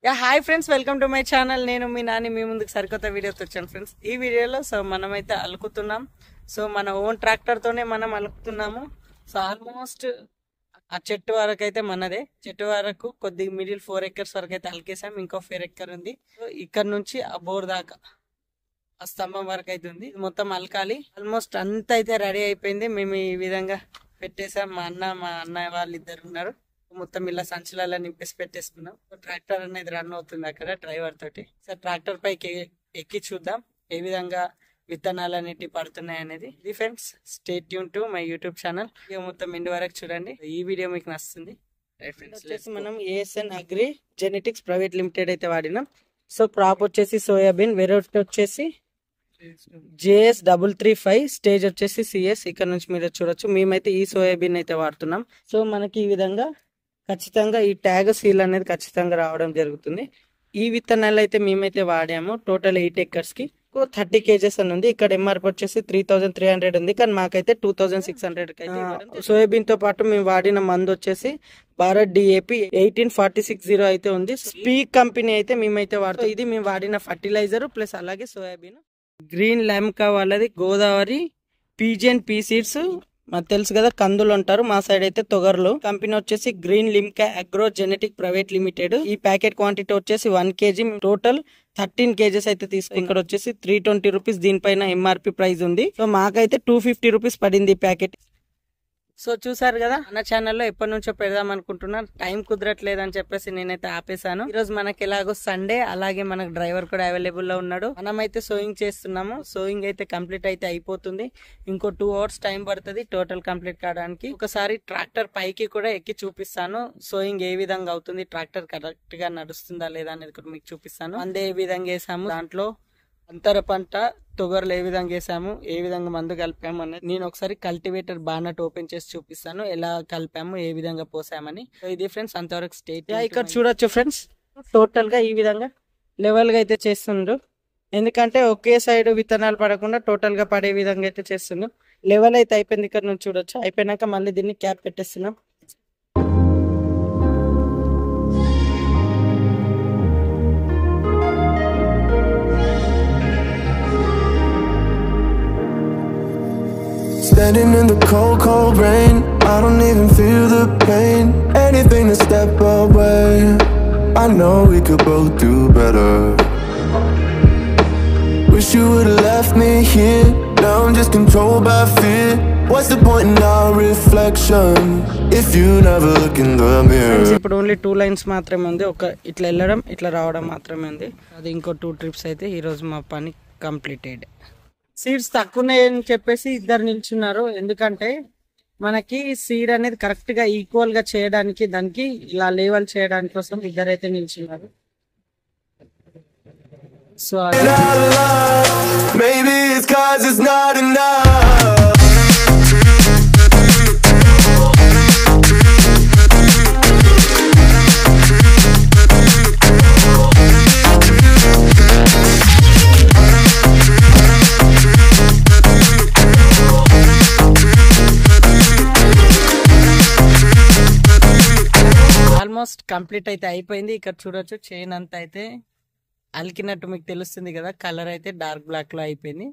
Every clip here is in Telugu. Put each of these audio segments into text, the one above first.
Hi friends, welcome to my channel. నేను మీ నాని మీ ముందుకు సరికొత్త వీడియోతో వచ్చాను ఫ్రెండ్స్. ఈ వీడియోలో మనమైతే అలుకుతున్నాం. మన ఓన్ ట్రాక్టర్ తోనే మనం అలుకుతున్నాము. ఆల్మోస్ట్ ఆ చెట్టు వరకు అయితే మనదే. చెట్టు వరకు కొద్దిగా మిడిల్ 4 acres వరకు అయితే అలికేసాం. ఇంకో 4 acre ఉంది. ఇక్కడ నుంచి ఆ బోర్ దాకా ఆ స్తంభం వరకు అయితే ఉంది. మొత్తం అలకాలి. ఆల్మోస్ట్ అంతా అయితే రెడీ అయిపోయింది. మేము ఈ విధంగా పెట్టేసాం. మా అన్నయ్య వాళ్ళు ఇద్దరు ఉన్నారు. మొత్తం ఇలా సంచులలో నింపేసి పెట్టేసుకున్నాం. ట్రాక్టర్ అనేది రన్ అవుతుంది అక్కడ డ్రైవర్ తోటి. ట్రాక్టర్ పైకి ఎక్కి చూద్దాం ఏ విధంగా విత్తనాలు అనేటివి పడుతున్నాయి అనేది. ఇది friends, stay tune to my YouTube channel. మొత్తం ఎండ్ వరకు చూడండి. ఈ వీడియో మీకు నచ్చుతుంది. వచ్చేసి మనం ASN agri genetics private limited అయితే వాడినాం. క్రాప్ వచ్చేసి సోయాబీన్, వెరైటీ వచ్చేసి JS335, స్టేజ్ వచ్చేసి CS. ఇక్కడ నుంచి మీరు చూడొచ్చు. మేమైతే ఈ సోయాబీన్ అయితే వాడుతున్నాం. మనకి ఈ విధంగా ఖచ్చితంగా ఈ ట్యాగ్ సీల్ అనేది ఖచ్చితంగా రావడం జరుగుతుంది. ఈ విత్తనాలు అయితే మేమైతే వాడాము. టోటల్ 8 acres కి 30 kgs అని ఉంది. ఇక్కడ MRP వచ్చేసి 3300 ఉంది, కానీ మాకైతే 2600 అయితే. సోయాబీన్ తో పాటు మేము వాడిన మందు వచ్చేసి భారత్ DAP 18460 అయితే ఉంది. స్పీక్ కంపెనీ అయితే మేమైతే వాడుతాం. ఇది మేము వాడిన ఫర్టిలైజర్ ప్లస్ అలాగే సోయాబీన్. గ్రీన్ ల్యాంకా వాళ్ళది గోదావరి PGNP సీడ్స్. మాకు తెలుసు కదా, కందులు అంటారు. మా సైడ్ అయితే తొగర్లు. కంపెనీ వచ్చేసి green Limca agro genetic private limited. ఈ ప్యాకెట్ క్వాంటిటీ వచ్చేసి 1 kg. టోటల్ 13 kgs అయితే తీసుకుని ఇక్కడ వచ్చేసి 320 రూపీస్ దీనిపైన MRP ప్రైస్ ఉంది. మాకైతే 250 రూపీస్ పడింది ఈ ప్యాకెట్. చూసారు కదా, అన్న ఛానల్లో ఎప్పటి నుంచో పెడదాం అనుకుంటున్నా. టైం కుదరట్లేదు అని చెప్పేసి నేనైతే ఆపేసాను. ఈ రోజు మనకి ఎలాగో సండే, అలాగే మనకు డ్రైవర్ కూడా అవైలబుల్ లో ఉన్నాడు. మనమైతే సోయింగ్ చేస్తున్నాము. సోయింగ్ అయితే కంప్లీట్ అయితే అయిపోతుంది. ఇంకో 2 hours టైం పడుతుంది టోటల్ కంప్లీట్ కావడానికి. ఒకసారి ట్రాక్టర్ పైకి కూడా ఎక్కి చూపిస్తాను. సోయింగ్ ఏ విధంగా అవుతుంది, ట్రాక్టర్ కరెక్ట్ గా నడుస్తుందా లేదా అనేది కూడా మీకు చూపిస్తాను. అందే ఏ విధంగా వేసాము, దాంట్లో అంతర పంట తొగర్లు ఏ విధంగా వేసాము, ఏ విధంగా మందు కలిపాము అనేది నేను ఒకసారి కల్టివేటర్ బానట్ ఓపెన్ చేసి చూపిస్తాను. ఎలా కలిపాము, ఏ విధంగా పోసామని. ఇది ఫ్రెండ్స్, అంతవరకు స్టేట్. ఇక్కడ చూడొచ్చు ఫ్రెండ్స్, టోటల్ గా ఈ విధంగా లెవెల్ గా అయితే చేస్తుండ్రు. ఎందుకంటే ఒకే సైడ్ విత్తనాలు పడకుండా టోటల్ గా పడే విధంగా అయితే చేస్తున్నాం. లెవెల్ అయితే అయిపోయింది. ఇక్కడ నుంచి చూడొచ్చు. అయిపోయినాక మళ్ళీ దీన్ని cap పెట్టేస్తున్నాం. Standing in the cold, cold rain, I don't even feel the pain. Anything to step away, I know we could both do better. Wish you would've left me here, now I'm just controlled by fear. What's the point in our reflection, if you never look in the mirror? ఇప్పుడు ఓన్లీ 2 lines మాత్రమే ఉంది. ఒక ఇట్లా వెళ్ళడం, ఇట్లా రావడం మాత్రమే ఉంది. అది ఇంకో 2 trips అయితే ఈ రోజు మా పని కంప్లీటెడ్. సీడ్స్ తక్కువని చెప్పేసి ఇద్దరు నిల్చున్నారు. ఎందుకంటే మనకి సీడ్ అనేది కరెక్ట్ గా ఈక్వల్ గా చేయడానికి, దానికి ఇలా లేవల్ చేయడానికి కోసం ఇద్దరైతే నిల్చున్నారు. Maybe it's 'cause it's not enough. Almost complete అయితే అయిపోయింది. ఇక్కడ చూడొచ్చు, చైన్ అంతా అయితే అలికినట్టు మీకు తెలుస్తుంది కదా. కలర్ అయితే డార్క్ బ్లాక్ లో అయిపోయింది.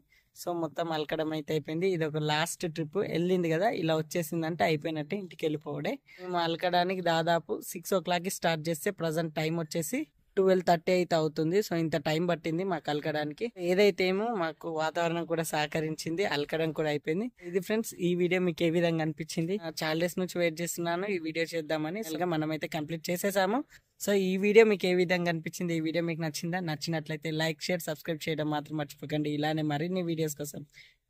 మొత్తం అలకడం అయితే అయిపోయింది. ఇది ఒక లాస్ట్ ట్రిప్ వెళ్ళింది కదా, ఇలా వచ్చేసిందంటే అయిపోయినట్టే, ఇంటికి వెళ్ళిపోవడే. మేము అలకడానికి దాదాపు 6 o'clock స్టార్ట్ చేస్తే ప్రజెంట్ టైం వచ్చేసి 12:30 అయితే అవుతుంది. ఇంత టైం పట్టింది మాకు అలకడానికి. ఏదైతేమో మాకు వాతావరణం కూడా సహకరించింది, అలకడం కూడా అయిపోయింది. ఇది ఫ్రెండ్స్, ఈ వీడియో మీకు ఏ విధంగా అనిపించింది? చాలా డేస్ నుంచి వెయిట్ చేస్తున్నాను ఈ వీడియో చేద్దామని. మనమైతే కంప్లీట్ చేసేసాము. ఈ వీడియో మీకు ఏ విధంగా అనిపించింది? ఈ వీడియో మీకు నచ్చిందా? నచ్చినట్లయితే లైక్, షేర్, సబ్స్క్రైబ్ చేయడం మాత్రం మర్చిపోకండి. ఇలానే మరిన్ని వీడియోస్ కోసం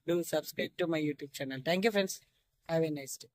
do subscribe to my YouTube channel. Thank you friends. Have a nice day.